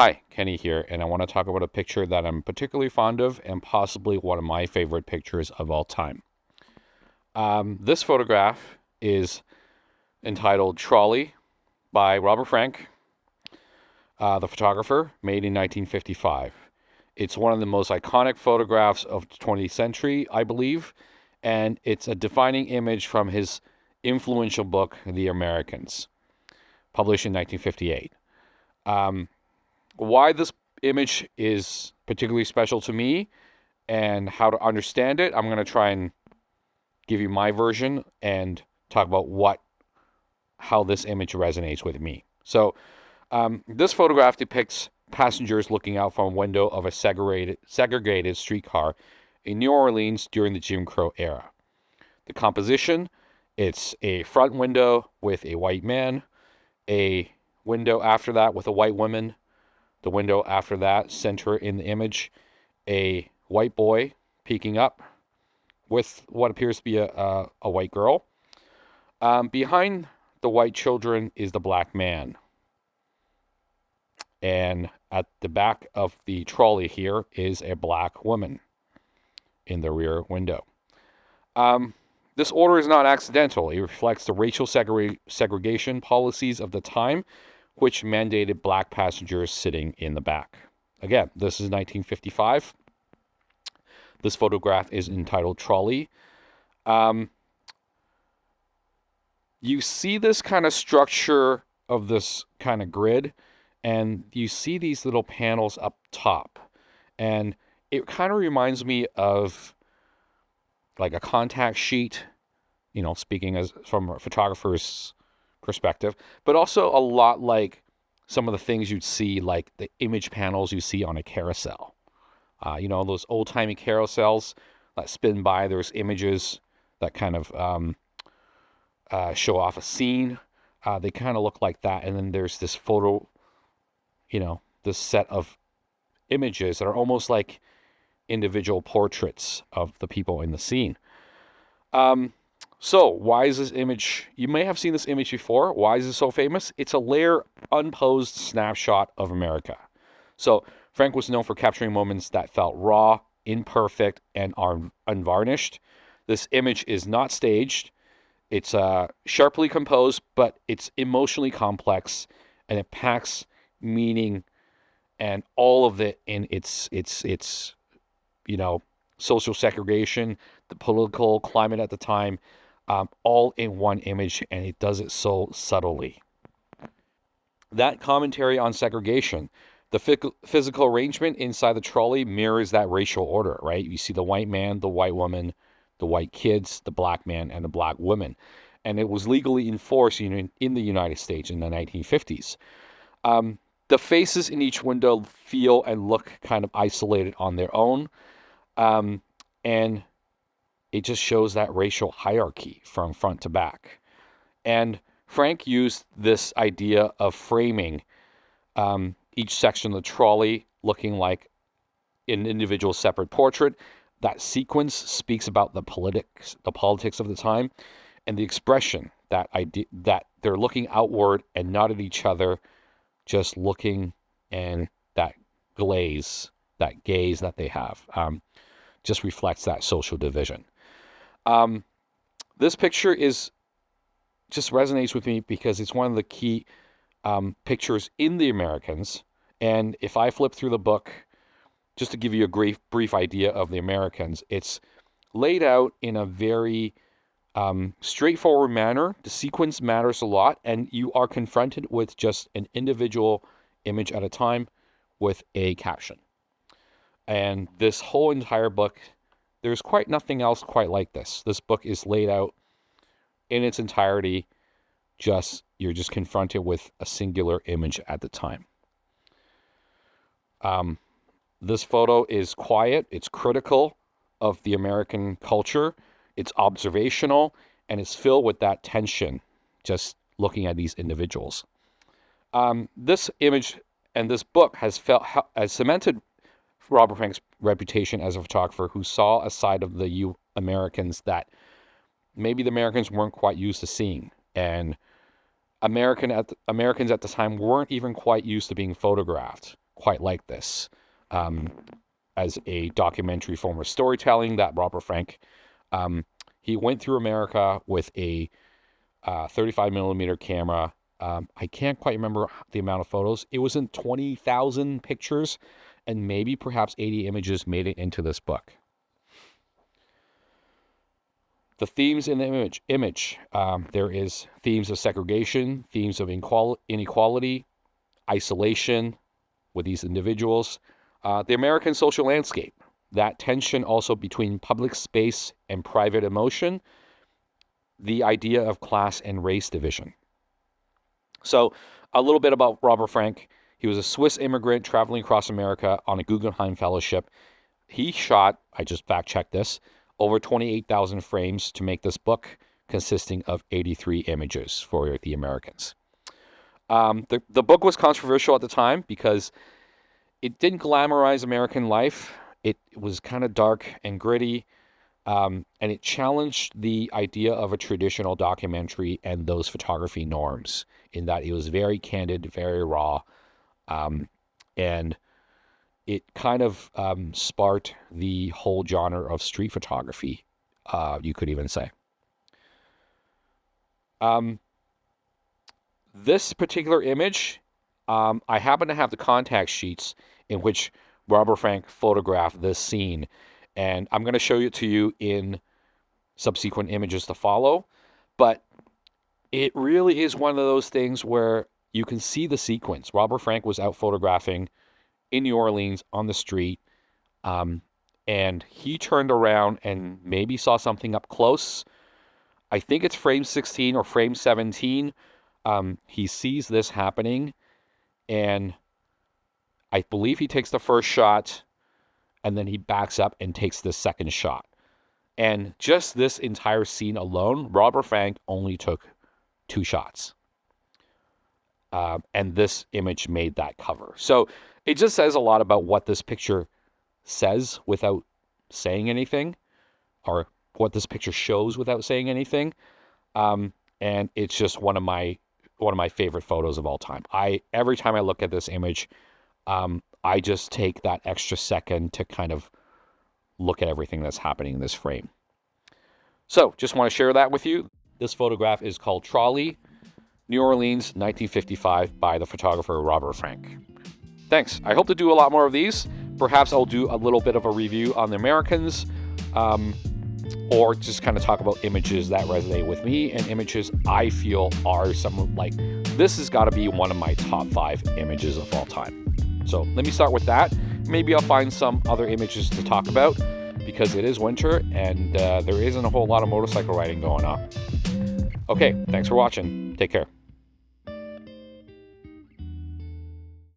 Hi, Kenny here, and I want to talk about a picture that I'm particularly fond of and possibly one of my favorite pictures of all time. This photograph is entitled Trolley by Robert Frank, the photographer, made in 1955. It's one of the most iconic photographs of the 20th century, I believe, and it's a defining image from his influential book, The Americans, published in 1958. Why this image is particularly special to me and how to understand it, I'm going to try and give you my version and talk about how this image resonates with me. So, this photograph depicts passengers looking out from a window of a segregated streetcar in New Orleans during the Jim Crow era. The composition, it's a front window with a white man, a window after that with a white woman, the window after that, center in the image, a white boy peeking up with what appears to be a white girl. Behind the white children is the black man. And at the back of the trolley here is a black woman in the rear window. This order is not accidental. It reflects the racial segregation policies of the time, which mandated black passengers sitting in the back. Again, this is 1955. This photograph is entitled Trolley. You see this kind of structure of this kind of grid, and you see these little panels up top. And it kind of reminds me of like a contact sheet, speaking as from a photographer's perspective, but also a lot like some of the things you'd see, like the image panels you see on a carousel. Those old-timey carousels that spin by, there's images that kind of show off a scene. They kind of look like that. And then there's this photo, this set of images that are almost like individual portraits of the people in the scene. So why is this image, you may have seen this image before. Why is it so famous? It's a layer unposed snapshot of America. So Frank was known for capturing moments that felt raw, imperfect, and are unvarnished. This image is not staged. It's sharply composed, but it's emotionally complex, and it packs meaning and all of it in its social segregation, the political climate at the time, all in one image, and it does it so subtly. That commentary on segregation, the physical arrangement inside the trolley mirrors that racial order, right? You see the white man, the white woman, the white kids, the black man, and the black woman. And it was legally enforced in the United States in the 1950s. The faces in each window feel and look kind of isolated on their own. And it just shows that racial hierarchy from front to back. And Frank used this idea of framing each section of the trolley looking like an individual separate portrait. That sequence speaks about the politics of the time, and the expression that they're looking outward and not at each other, just looking, and that gaze that they have just reflects that social division. This picture just resonates with me because it's one of the key pictures in The Americans. And if I flip through the book, just to give you a brief idea of The Americans, it's laid out in a very straightforward manner. The sequence matters a lot, and you are confronted with just an individual image at a time with a caption. And this whole entire book, there's quite nothing else quite like this. This book is laid out in its entirety. You're just confronted with a singular image at the time. This photo is quiet. It's critical of the American culture. It's observational, and it's filled with that tension, just looking at these individuals. This image and this book has cemented Robert Frank's reputation as a photographer who saw a side of the Americans that maybe the Americans weren't quite used to seeing. And Americans at the time weren't even quite used to being photographed quite like this. As a documentary form of storytelling, that Robert Frank, he went through America with a 35 millimeter camera. I can't quite remember the amount of photos. It was in 20,000 pictures, and maybe perhaps 80 images made it into this book. The themes in the image, there is themes of segregation, themes of inequality, isolation with these individuals, the American social landscape, that tension also between public space and private emotion, the idea of class and race division. So a little bit about Robert Frank. He was a Swiss immigrant traveling across America on a Guggenheim Fellowship. He shot, I just fact-checked this, over 28,000 frames to make this book, consisting of 83 images for the Americans. The book was controversial at the time because it didn't glamorize American life. It was kind of dark and gritty, and it challenged the idea of a traditional documentary and those photography norms in that it was very candid, very raw, and it kind of sparked the whole genre of street photography, you could even say. This particular image, I happen to have the contact sheets in which Robert Frank photographed this scene, and I'm going to show it to you in subsequent images to follow, but it really is one of those things where you can see the sequence. Robert Frank was out photographing in New Orleans on the street, and he turned around and maybe saw something up close. I think it's frame 16 or frame 17. He sees this happening, and I believe he takes the first shot, and then he backs up and takes the second shot. And just this entire scene alone, Robert Frank only took 2 shots. And this image made that cover. So it just says a lot about what this picture says without saying anything, or what this picture shows without saying anything. And it's just one of my favorite photos of all time. Every time I look at this image, I just take that extra second to kind of look at everything that's happening in this frame. So just want to share that with you. This photograph is called Trolley, New Orleans, 1955, by the photographer Robert Frank. Thanks. I hope to do a lot more of these. Perhaps I'll do a little bit of a review on the Americans, or just kind of talk about images that resonate with me and images I feel are some, like, this has got to be one of my top 5 images of all time. So let me start with that. Maybe I'll find some other images to talk about because it is winter and there isn't a whole lot of motorcycle riding going on. Okay, thanks for watching. Take care.